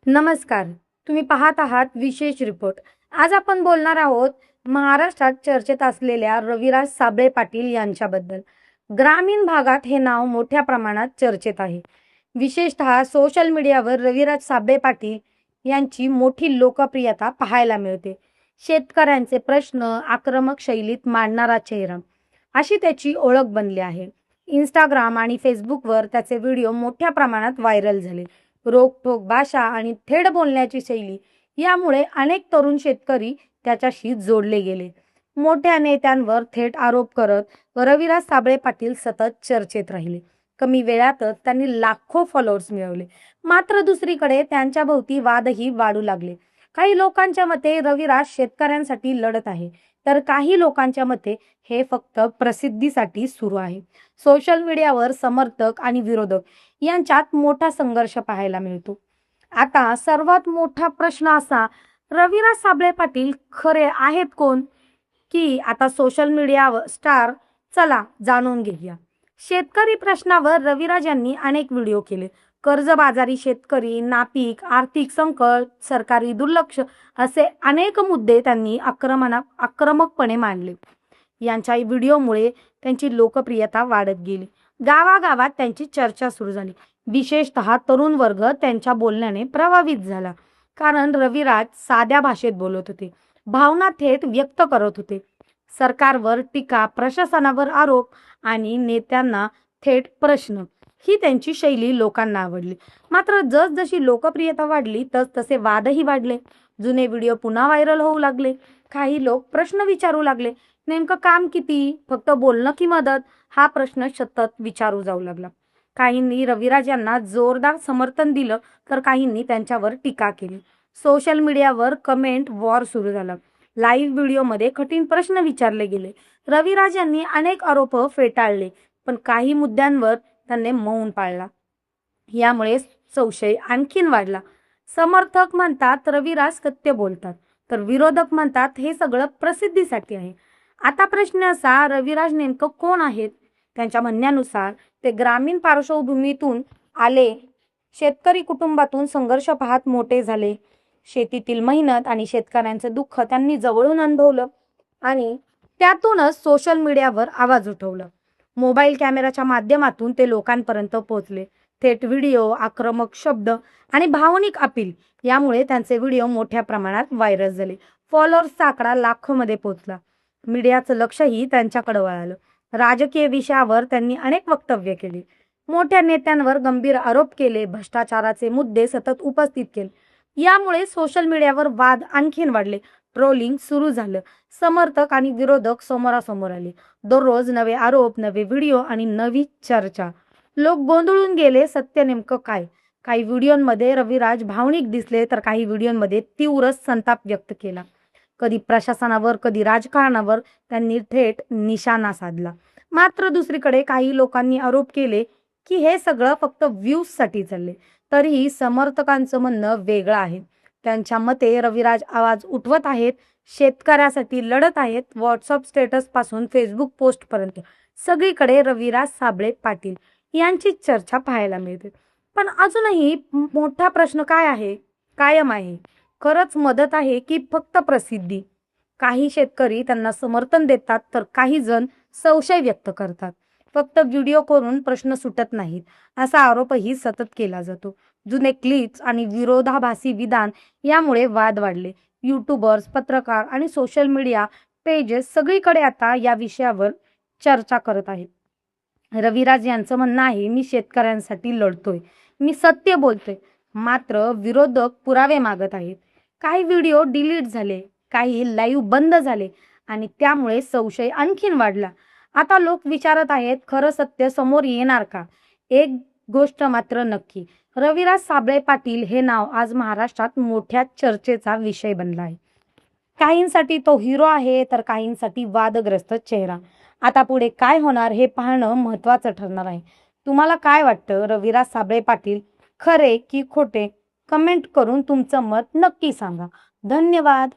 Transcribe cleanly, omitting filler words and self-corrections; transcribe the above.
नमस्कार. तुम्ही पाहत आहात विशेष रिपोर्ट. आज आपण बोलणार आहोत महाराष्ट्रात चर्चेत असलेल्या रविराज साबळे पाटील यांच्याबद्दल. ग्रामीण भागात हे नाव मोठ्या प्रमाणात चर्चेत आहे. विशेषतः सोशल मीडियावर रविराज साबळे पाटील यांची मोठी लोकप्रियता पाहायला मिळते. शेतकऱ्यांचे प्रश्न आक्रमक शैलीत मांडणारा चेहरा अशी त्याची ओळख बनली आहे. Instagram आणि Facebookवर त्याचे व्हिडिओ मोठ्या प्रमाणात व्हायरल झाले. रोखठोक भाषा आणि थेट बोलण्याची शैली यामुळे अनेक तरुण शेतकरी त्याच्याशी जोडले गेले. मोठ्या नेत्यांवर थेट आरोप करत रविराज साबळे पाटील सतत चर्चेत राहिले. कमी वेळातच त्यांनी लाखो फॉलोअर्स मिळवले. मात्र दुसरीकडे त्यांच्या भोवती वादही वाढू लागले. काही लोकांच्या मते रविराज शेतकऱ्यांसाठी लढत आहे, तर काही लोकांच्या मते हे फक्त प्रसिद्धीसाठी सुरू आहे. सोशल मीडियावर समर्थक आणि विरोधक यांच्यात मोठा संघर्ष पाहायला मिळतो. आता सर्वात मोठा प्रश्न असा, रविराज साबळे पाटील खरे आहेत कोण? की आता सोशल मीडियावर स्टार? चला जाणून घेऊया. शेतकरी प्रश्नावर रविराज यांनी अनेक व्हिडिओ केले. कर्जबाजारी शेतकरी, नापीक, आर्थिक संकट, सरकारी दुर्लक्ष असे अनेक मुद्दे त्यांनी आक्रमकपणे मांडले. यांच्या व्हिडिओमुळे त्यांची लोकप्रियता वाढत गेली. गावागावात त्यांची चर्चा सुरू झाली. विशेषतः तरुण वर्ग त्यांच्या बोलण्याने प्रभावित झाला. कारण रविराज साध्या भाषेत बोलत होते, भावना थेट व्यक्त करत होते. सरकारवर टीका, प्रशासनावर आरोप आणि नेत्यांना थेट प्रश्न ही त्यांची शैली लोकांना आवडली. मात्र जसजशी लोकप्रियता वाढली तसे वादही वाढले. जुने व्हिडिओ पुन्हा व्हायरल होऊ लागले. काही लोक प्रश्न विचारू लागले, नेमकं काम किती, फक्त बोलणं की मदत? हा प्रश्न सतत विचारू जाऊ लागला. काहींनी रविराज यांना जोरदार समर्थन दिलं, तर काहींनी त्यांच्यावर टीका केली. सोशल मीडियावर कमेंट वॉर सुरू झाला. लाईव्ह व्हिडिओमध्ये कठीण प्रश्न विचारले गेले. रविराज यांनी अनेक आरोप फेटाळले, पण काही मुद्द्यांवर त्यांनी मौन पाळला. यामुळे संशय आणखीन वाढला. समर्थक म्हणतात रविराज सत्य बोलतात, तर विरोधक म्हणतात हे सगळं प्रसिद्धीसाठी आहे. आता प्रश्न असा, रविराज नेमकं कोण आहेत? त्यांच्या म्हणण्यानुसार ते ग्रामीण पार्श्वभूमीतून आले, शेतकरी कुटुंबातून संघर्ष पाहत मोठे झाले. शेतीतील मेहनत आणि शेतकऱ्यांचं दुःख त्यांनी जवळून अनुभवलं आणि त्यातूनच सोशल मीडियावर आवाज उठवला. मोबाईल कॅमेराच्या माध्यमातून ते लोकांपर्यंत पोहोचले. थेट व्हिडिओ, आक्रमक शब्द आणि भावनिक अपील यामुळे त्यांचे व्हिडिओ मोठ्या प्रमाणात व्हायरल झाले. फॉलोअर्सचा आकडा लाखोमध्ये पोहोचला. मीडियाचं लक्षही त्यांच्याकडे वळालं. राजकीय विषयावर त्यांनी अनेक वक्तव्य केली. मोठ्या नेत्यांवर गंभीर आरोप केले. भ्रष्टाचाराचे मुद्दे सतत उपस्थित केले. यामुळे सोशल मीडियावर वाद आणखीन वाढले. ट्रोलिंग सुरू झालं. समर्थक आणि विरोधक समोरासमोर आले. दररोज नवे आरोप, नवे व्हिडिओ आणि नवी चर्चा. लोक गोंधळून गेले, सत्य नेमकं काय? काही व्हिडिओमध्ये रविराज भावनिक दिसले, तर काही व्हिडिओमध्ये तीव्र संताप व्यक्त केला. कधी प्रशासनावर, कधी राजकारणावर त्यांनी थेट निशाणा साधला. मात्र दुसरीकडे काही लोकांनी आरोप केले की हे सगळं फक्त व्ह्यूजसाठी चालले. तरीही समर्थकांचं म्हणणं वेगळं आहे. त्यांच्या मते रविराज आवाज उठवत आहेत, शेतकऱ्यासाठी लढत आहेत. व्हॉट्सअप स्टेटस पासून फेसबुक पोस्ट पर्यंत सगळीकडे रविराज साबळे पाटील यांची चर्चा पाहायला मिळते. पण अजूनही मोठा प्रश्न काय आहे, कायम आहे. खरंच मदत आहे की फक्त प्रसिद्धी? काही शेतकरी त्यांना समर्थन देतात, तर काही जण संशय व्यक्त करतात. फक्त व्हिडिओ करून प्रश्न सुटत नाहीत असा आरोपही सतत केला जातो. जुने क्लिप्स आणि विरोधाभासी विधान यामुळे वाद वाढले. यूट्यूबर्स, पत्रकार आणि सोशल मीडिया पेजेस सगळीकडे आता या विषयावर चर्चा करत आहेत. रविराज यांचं म्हणणं आहे, मी शेतकऱ्यांसाठी लढतोय, मी सत्य बोलतोय. मात्र विरोधक पुरावे मागत आहेत. काही व्हिडिओ डिलीट झाले, काही लाईव्ह बंद झाले आणि त्यामुळे संशय आणखीन वाढला. आता लोक विचारत आहेत, खरं सत्य समोर येणार का? एक गोष्ट मात्र नक्की, रविराज साबळे पाटील हे नाव आज महाराष्ट्रात मोठ्या चर्चेचा विषय बनला आहे. काहींसाठी तो हिरो आहे, तर काहींसाठी वादग्रस्त चेहरा. आता पुढे काय होणार हे पाहणं महत्त्वाचं ठरणार आहे. तुम्हाला काय वाटतं, रविराज साबळे पाटील खरे की खोटे? कमेंट करून तुमचं मत नक्की सांगा. धन्यवाद.